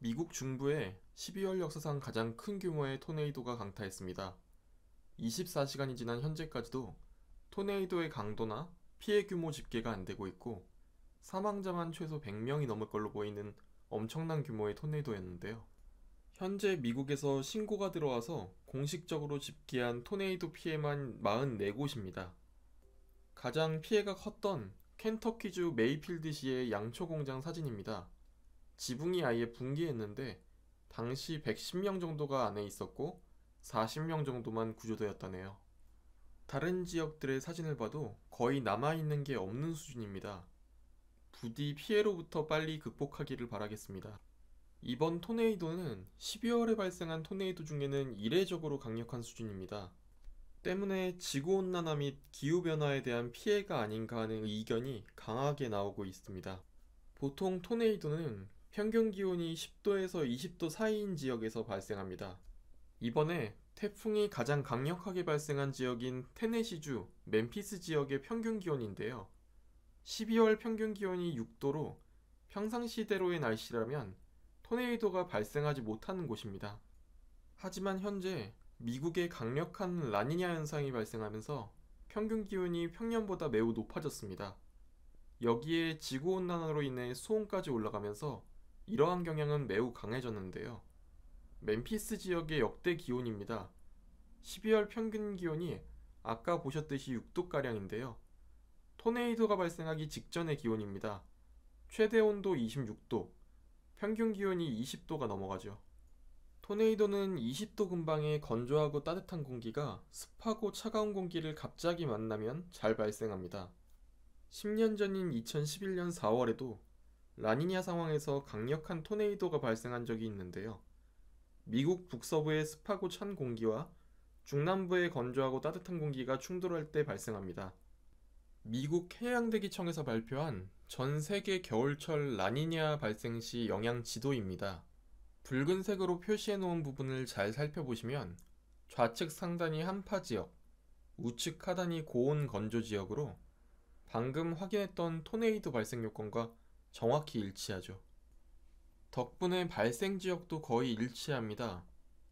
미국 중부에 12월 역사상 가장 큰 규모의 토네이도가 강타했습니다. 24시간이 지난 현재까지도 토네이도의 강도나 피해 규모 집계가 안 되고 있고 사망자만 최소 100명이 넘을 걸로 보이는 엄청난 규모의 토네이도였는데요. 현재 미국에서 신고가 들어와서 공식적으로 집계한 토네이도 피해만 44곳입니다. 가장 피해가 컸던 켄터키주 메이필드시의 양초 공장 사진입니다. 지붕이 아예 붕괴했는데 당시 110명 정도가 안에 있었고 40명 정도만 구조되었다네요. 다른 지역들의 사진을 봐도 거의 남아있는 게 없는 수준입니다. 부디 피해로부터 빨리 극복하기를 바라겠습니다. 이번 토네이도는 12월에 발생한 토네이도 중에는 이례적으로 강력한 수준입니다. 때문에 지구온난화 및 기후변화에 대한 피해가 아닌가 하는 의견이 강하게 나오고 있습니다. 보통 토네이도는 평균 기온이 10도에서 20도 사이인 지역에서 발생합니다. 이번에 태풍이 가장 강력하게 발생한 지역인 테네시주 멤피스 지역의 평균 기온인데요. 12월 평균 기온이 6도로 평상시대로의 날씨라면 토네이도가 발생하지 못하는 곳입니다. 하지만 현재 미국에 강력한 라니냐 현상이 발생하면서 평균 기온이 평년보다 매우 높아졌습니다. 여기에 지구온난화로 인해 수온까지 올라가면서 이러한 경향은 매우 강해졌는데요. 멤피스 지역의 역대 기온입니다. 12월 평균 기온이 아까 보셨듯이 6도가량인데요. 토네이도가 발생하기 직전의 기온입니다. 최대 온도 26도, 평균 기온이 20도가 넘어가죠. 토네이도는 20도 근방의 건조하고 따뜻한 공기가 습하고 차가운 공기를 갑자기 만나면 잘 발생합니다. 10년 전인 2011년 4월에도 라니냐 상황에서 강력한 토네이도가 발생한 적이 있는데요. 미국 북서부의 습하고 찬 공기와 중남부의 건조하고 따뜻한 공기가 충돌할 때 발생합니다. 미국 해양대기청에서 발표한 전 세계 겨울철 라니냐 발생 시 영향 지도입니다. 붉은색으로 표시해 놓은 부분을 잘 살펴보시면 좌측 상단이 한파 지역, 우측 하단이 고온 건조 지역으로 방금 확인했던 토네이도 발생 요건과 정확히 일치하죠. 덕분에 발생 지역도 거의 일치합니다.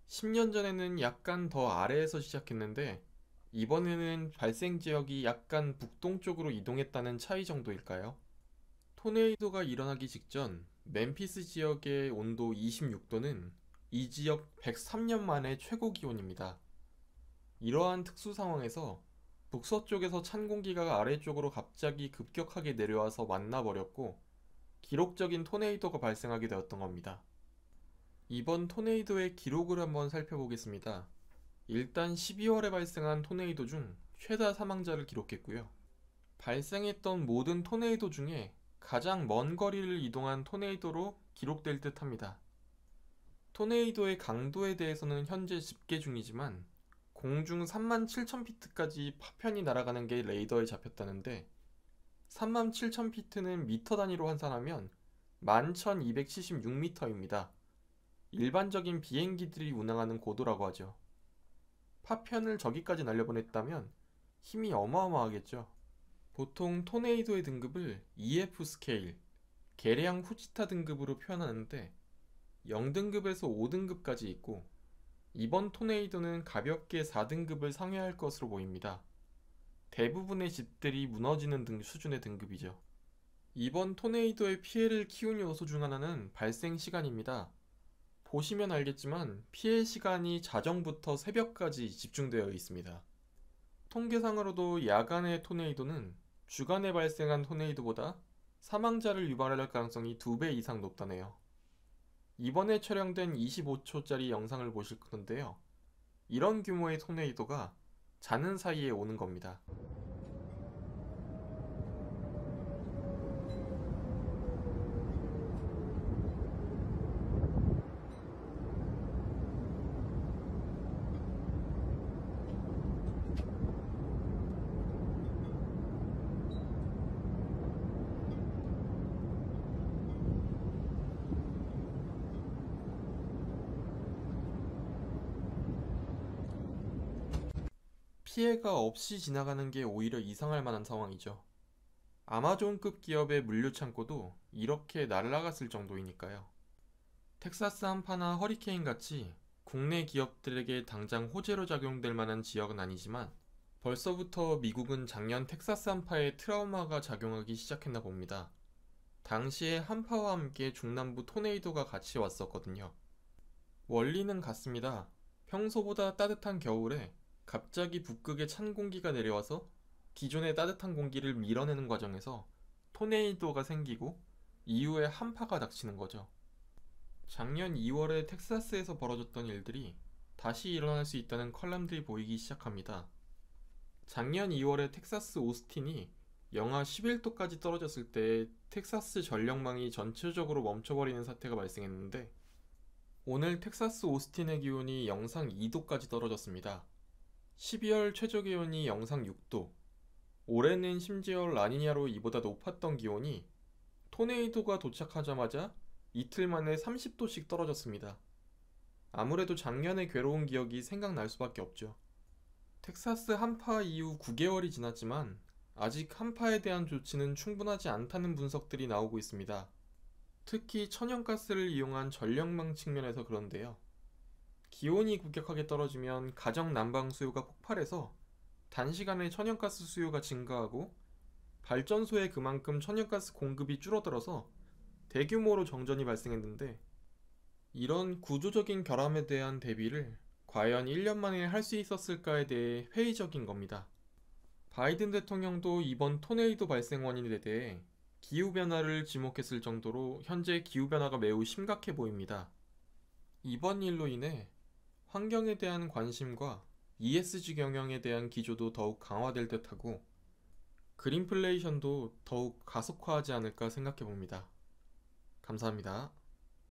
10년 전에는 약간 더 아래에서 시작했는데 이번에는 발생 지역이 약간 북동쪽으로 이동했다는 차이 정도일까요? 토네이도가 일어나기 직전 멤피스 지역의 온도 26도는 이 지역 103년 만의 최고 기온입니다. 이러한 특수 상황에서 북서쪽에서 찬 공기가 아래쪽으로 갑자기 급격하게 내려와서 만나버렸고 기록적인 토네이도가 발생하게 되었던 겁니다. 이번 토네이도의 기록을 한번 살펴보겠습니다. 일단 12월에 발생한 토네이도 중 최다 사망자를 기록했고요. 발생했던 모든 토네이도 중에 가장 먼 거리를 이동한 토네이도로 기록될 듯 합니다. 토네이도의 강도에 대해서는 현재 집계 중이지만 공중 37,000피트까지 파편이 날아가는 게 레이더에 잡혔다는데 37,000피트는 미터 단위로 환산하면 11,276m입니다. 일반적인 비행기들이 운항하는 고도라고 하죠. 파편을 저기까지 날려보냈다면 힘이 어마어마하겠죠. 보통 토네이도의 등급을 EF 스케일, 계량 후지타 등급으로 표현하는데 0등급에서 5등급까지 있고 이번 토네이도는 가볍게 4등급을 상회할 것으로 보입니다. 대부분의 집들이 무너지는 수준의 등급이죠. 이번 토네이도의 피해를 키운 요소 중 하나는 발생 시간입니다. 보시면 알겠지만 피해 시간이 자정부터 새벽까지 집중되어 있습니다. 통계상으로도 야간의 토네이도는 주간에 발생한 토네이도보다 사망자를 유발할 가능성이 2배 이상 높다네요. 이번에 촬영된 25초짜리 영상을 보실 건데요. 이런 규모의 토네이도가 자는 사이에 오는 겁니다. 피해가 없이 지나가는 게 오히려 이상할 만한 상황이죠. 아마존급 기업의 물류 창고도 이렇게 날아갔을 정도이니까요. 텍사스 한파나 허리케인 같이 국내 기업들에게 당장 호재로 작용될 만한 지역은 아니지만 벌써부터 미국은 작년 텍사스 한파에 트라우마가 작용하기 시작했나 봅니다. 당시에 한파와 함께 중남부 토네이도가 같이 왔었거든요. 원리는 같습니다. 평소보다 따뜻한 겨울에 갑자기 북극의 찬 공기가 내려와서 기존의 따뜻한 공기를 밀어내는 과정에서 토네이도가 생기고 이후에 한파가 닥치는 거죠. 작년 2월에 텍사스에서 벌어졌던 일들이 다시 일어날 수 있다는 컬럼들이 보이기 시작합니다. 작년 2월에 텍사스 오스틴이 영하 11도까지 떨어졌을 때 텍사스 전력망이 전체적으로 멈춰버리는 사태가 발생했는데 오늘 텍사스 오스틴의 기온이 영상 2도까지 떨어졌습니다. 12월 최저기온이 영상 6도, 올해는 심지어 라니냐로 이보다 높았던 기온이 토네이도가 도착하자마자 이틀 만에 30도씩 떨어졌습니다. 아무래도 작년의 괴로운 기억이 생각날 수밖에 없죠. 텍사스 한파 이후 9개월이 지났지만 아직 한파에 대한 조치는 충분하지 않다는 분석들이 나오고 있습니다. 특히 천연가스를 이용한 전력망 측면에서 그런데요. 기온이 급격하게 떨어지면 가정 난방 수요가 폭발해서 단시간에 천연가스 수요가 증가하고 발전소에 그만큼 천연가스 공급이 줄어들어서 대규모로 정전이 발생했는데 이런 구조적인 결함에 대한 대비를 과연 1년 만에 할 수 있었을까에 대해 회의적인 겁니다. 바이든 대통령도 이번 토네이도 발생 원인에 대해 기후변화를 지목했을 정도로 현재 기후변화가 매우 심각해 보입니다. 이번 일로 인해 환경에 대한 관심과 ESG 경영에 대한 기조도 더욱 강화될 듯하고 그린플레이션도 더욱 가속화하지 않을까 생각해 봅니다. 감사합니다.